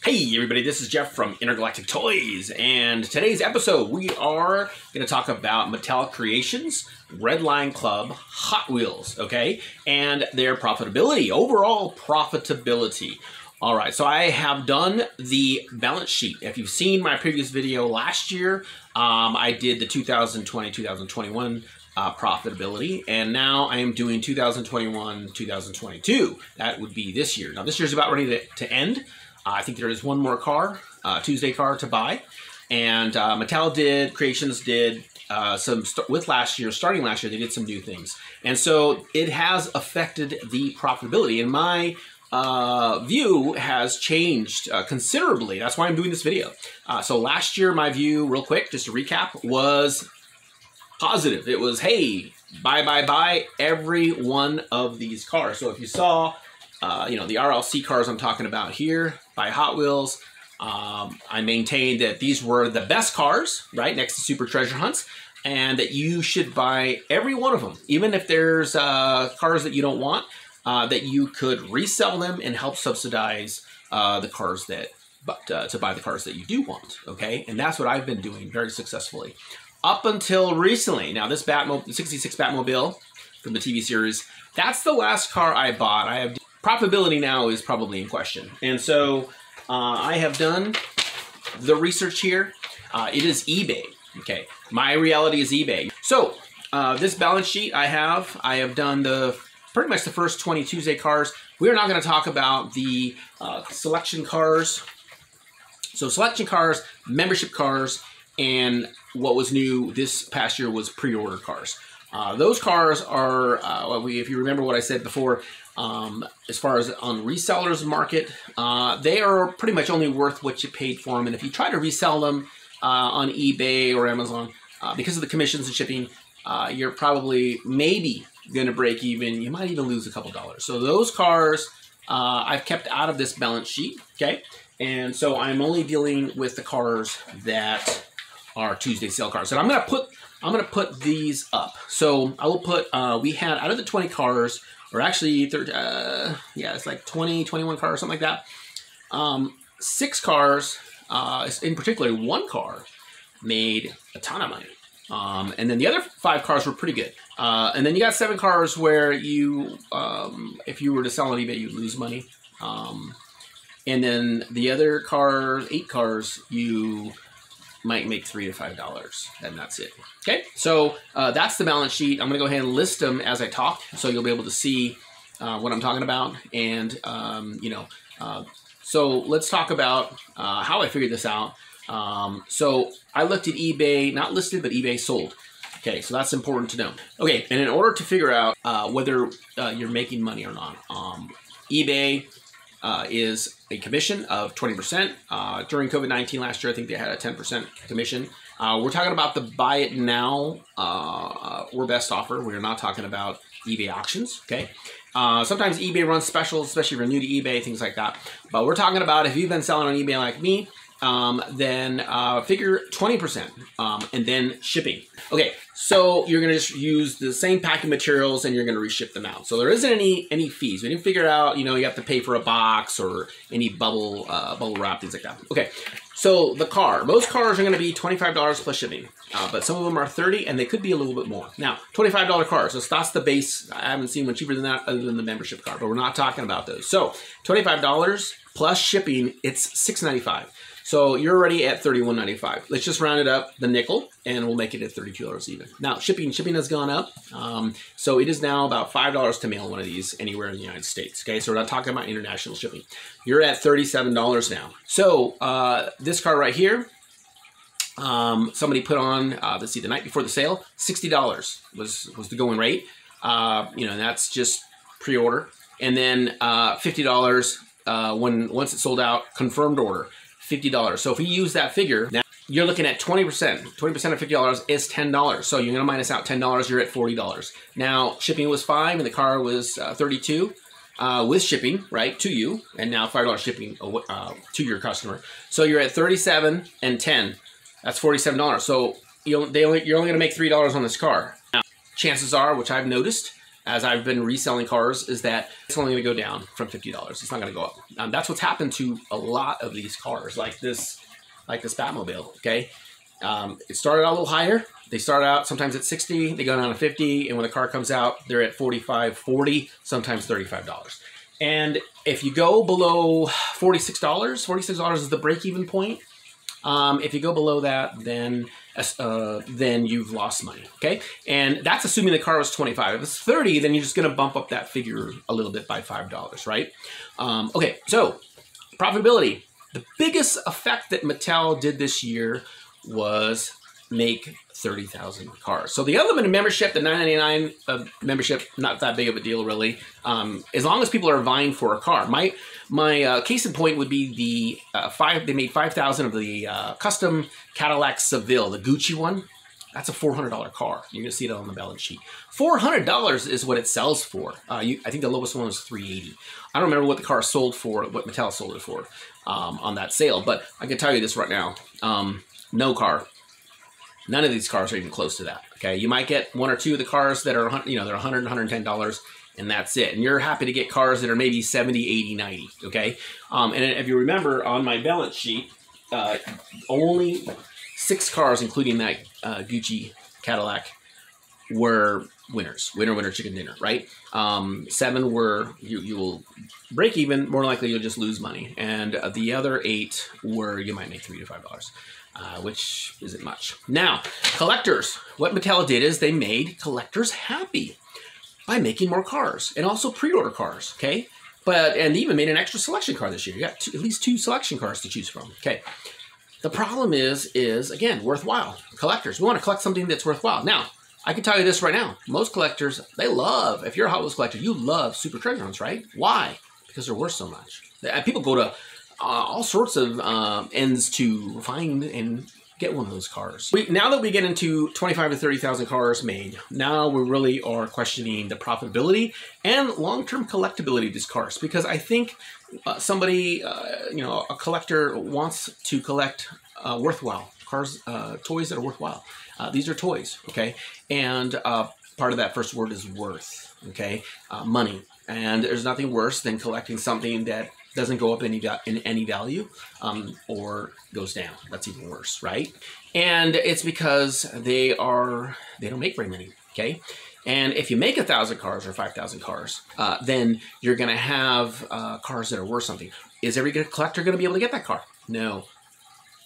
Hey everybody, this is Jeff from Intergalactic Toys, and today's episode we are going to talk about Mattel Creations, Red Line Club, Hot Wheels, okay, and their profitability, overall profitability. All right, so I have done the balance sheet. If you've seen my previous video last year, I did the 2020-2021 profitability, and now I am doing 2021-2022. That would be this year. Now this year's about ready to end. I think there is one more car, Tuesday car to buy, and Mattel Creations did with last year, starting last year, they did some new things. And so it has affected the profitability, and my view has changed considerably. That's why I'm doing this video. So last year, my view, real quick, just to recap, was positive. It was, hey, buy every one of these cars. So if you saw, you know, the RLC cars I'm talking about here by Hot Wheels, I maintained that these were the best cars, right, next to Super Treasure Hunts, and that you should buy every one of them, even if there's cars that you don't want, that you could resell them and help subsidize the cars that, to buy the cars that you do want, okay? And that's what I've been doing very successfully up until recently. Now this Batmobile, 66 Batmobile from the TV series, that's the last car I bought. I have profitability now is probably in question. And so I have done the research here. It is eBay, okay? My reality is eBay. So this balance sheet I have done pretty much the first 20 Tuesday cars. We're not gonna talk about the selection cars. So selection cars, membership cars, and what was new this past year was pre-order cars. Those cars are, if you remember what I said before, as far as on resellers market, they are pretty much only worth what you paid for them. And if you try to resell them on eBay or Amazon, because of the commissions and shipping, you're probably maybe going to break even. You might even lose a couple dollars. So those cars I've kept out of this balance sheet, okay? And so I'm only dealing with the cars that are Tuesday sale cars. And I'm gonna put these up. So I will put, we had out of the 20 cars, or actually, yeah, it's like 20, 21 cars, something like that. 6 cars, in particular, one car made a ton of money. And then the other 5 cars were pretty good. And then you got 7 cars where you, if you were to sell on eBay, you'd lose money. And then the other 8 cars, you might make $3 to $5, and that's it. Okay, so that's the balance sheet. I'm gonna go ahead and list them as I talk, so you'll be able to see what I'm talking about. And you know, so let's talk about how I figured this out. So I looked at eBay, not listed, but eBay sold. Okay, so that's important to know. Okay, and in order to figure out whether you're making money or not, eBay is a commission of 20%. During COVID-19 last year, I think they had a 10% commission. We're talking about the buy it now or best offer. We're not talking about eBay auctions, okay? Sometimes eBay runs specials, especially if you're new to eBay, things like that. But we're talking about if you've been selling on eBay like me, then figure 20% and then shipping. Okay, so you're gonna just use the same packing materials and you're gonna reship them out. So there isn't any fees. We didn't figure out, you know, you have to pay for a box or any bubble wrap, things like that. Okay, so the car, most cars are gonna be $25 plus shipping, but some of them are $30 and they could be a little bit more. Now, $25 cars, so that's the base. I haven't seen one cheaper than that other than the membership car, but we're not talking about those. So $25 plus shipping, it's $6.95. So you're already at $31.95. Let's just round it up the nickel, and we'll make it at $32 even. Now, shipping has gone up. So it is now about $5 to mail one of these anywhere in the United States. Okay, so we're not talking about international shipping. You're at $37 now. So this car right here, somebody put on, let's see, the night before the sale, $60 was the going rate. You know, and that's just pre-order. And then $50 once it's sold out, confirmed order. $50. So if we use that figure, now you're looking at 20%. 20% of $50 is $10. So you're gonna minus out $10, you're at $40. Now, shipping was $5 and the car was $32 with shipping, right, to you, and now $5 shipping to your customer. So you're at $37 and $10. That's $47. So you're only gonna make $3 on this car. Now, chances are, which I've noticed, as I've been reselling cars, is that it's only going to go down from $50. It's not going to go up. That's what's happened to a lot of these cars, like this Batmobile. Okay, it started out a little higher. They start out sometimes at 60, they go down to 50, and when the car comes out, they're at 45, 40, sometimes $35. And if you go below $46 is the break-even point. If you go below that, then you've lost money, okay? And that's assuming the car was 25. If it's 30, then you're just gonna bump up that figure a little bit by $5, right? Okay, so profitability. The biggest effect that Mattel did this year was make 30,000 cars. So the unlimited membership, the $9.99 membership, not that big of a deal really. As long as people are vying for a car. My case in point would be the they made 5,000 of the custom Cadillac Seville, the Gucci one. That's a $400 car. You're gonna see it on the balance sheet. $400 is what it sells for. I think the lowest one was $380. I don't remember what the car sold for, what Mattel sold it for on that sale, but I can tell you this right now. No car. None of these cars are even close to that. Okay, you might get one or two of the cars that are, you know, they're $100, $110, and that's it. And you're happy to get cars that are maybe 70, 80, 90. Okay, and if you remember on my balance sheet, only 6 cars, including that Gucci Cadillac, were winners. Winner, winner, chicken dinner, right? 7 were you will break even. More likely, you'll just lose money. And the other 8 were you might make $3 to $5. Which isn't much. Now, collectors. What Mattel did is they made collectors happy by making more cars and also pre-order cars, okay? And they even made an extra selection car this year. You got at least 2 selection cars to choose from, okay? The problem is again, worthwhile. Collectors, we want to collect something that's worthwhile. Now, I can tell you this right now. Most collectors, they love, if you're a Hot Wheels collector, you love super treasure hunts, right? Why? Because they're worth so much. People go to all sorts of ends to find and get one of those cars. Now that we get into 25 to 30,000 cars made, now we really are questioning the profitability and long-term collectability of these cars, because I think somebody, you know, a collector wants to collect worthwhile cars, toys that are worthwhile. These are toys, okay? And part of that first word is worth, okay? Money. And there's nothing worse than collecting something that doesn't go up in any value or goes down. That's even worse, right? And it's because they don't make very many, okay? And if you make 1,000 cars or 5,000 cars, then you're gonna have cars that are worth something. Is every collector gonna be able to get that car? No.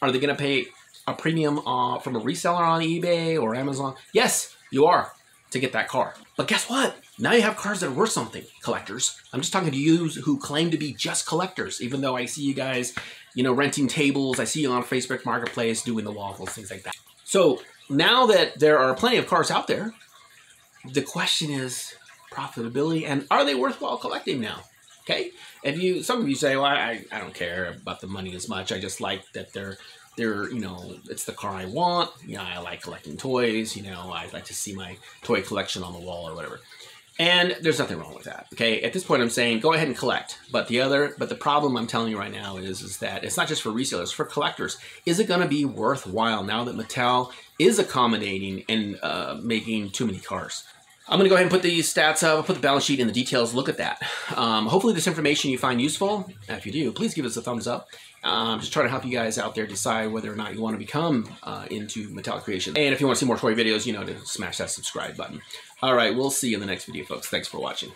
Are they gonna pay a premium from a reseller on eBay or Amazon? Yes, you are, to get that car. But guess what? Now you have cars that are worth something, collectors. I'm just talking to you who claim to be just collectors, even though I see you guys, you know, renting tables. I see you on Facebook Marketplace doing the waffles, things like that. So now that there are plenty of cars out there, the question is profitability and are they worthwhile collecting now? Okay? Some of you say, well, I don't care about the money as much. I just like that they're, you know, it's the car I want. You know, I like collecting toys. You know, I like to see my toy collection on the wall or whatever. And there's nothing wrong with that, okay? At this point, I'm saying go ahead and collect. But the problem I'm telling you right now is that it's not just for resellers, for collectors. Is it gonna be worthwhile now that Mattel is accommodating and making too many cars? I'm gonna go ahead and put these stats up, I'll put the balance sheet and the details, look at that. Hopefully this information you find useful. If you do, please give us a thumbs up. Just trying to help you guys out there decide whether or not you want to become into Mattel creation. And if you want to see more toy videos, you know, to smash that subscribe button. All right, we'll see you in the next video, folks. Thanks for watching.